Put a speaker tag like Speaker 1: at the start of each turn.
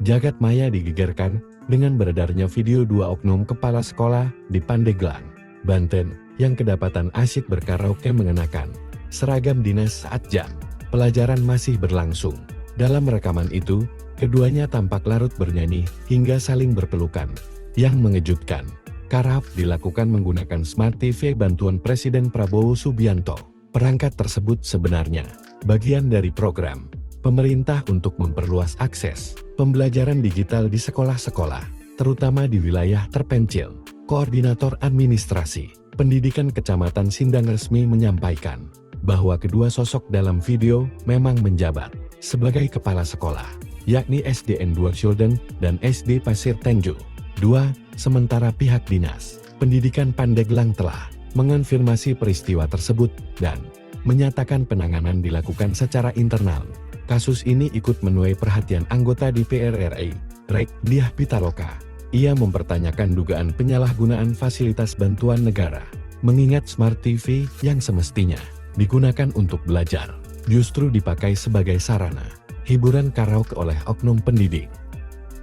Speaker 1: Jagat maya digegerkan dengan beredarnya video dua oknum kepala sekolah di Pandeglang, Banten, yang kedapatan asyik berkaraoke mengenakan seragam dinas saat jam pelajaran masih berlangsung. Dalam rekaman itu, keduanya tampak larut bernyanyi hingga saling berpelukan. Yang mengejutkan, karaoke dilakukan menggunakan Smart TV bantuan Presiden Prabowo Subianto. Perangkat tersebut sebenarnya bagian dari program pemerintah untuk memperluas akses pembelajaran digital di sekolah-sekolah, terutama di wilayah terpencil. Koordinator Administrasi Pendidikan Kecamatan Sindang resmi menyampaikan bahwa kedua sosok dalam video memang menjabat sebagai kepala sekolah, yakni SDN 2 Shulden dan SD Pasir Tenjo 2, sementara pihak Dinas Pendidikan Pandeglang telah mengonfirmasi peristiwa tersebut dan menyatakan penanganan dilakukan secara internal. Kasus ini ikut menuai perhatian anggota DPR RI, Rek Diah Pitaloka. Ia mempertanyakan dugaan penyalahgunaan fasilitas bantuan negara, mengingat Smart TV yang semestinya digunakan untuk belajar, justru dipakai sebagai sarana hiburan karaoke oleh oknum pendidik.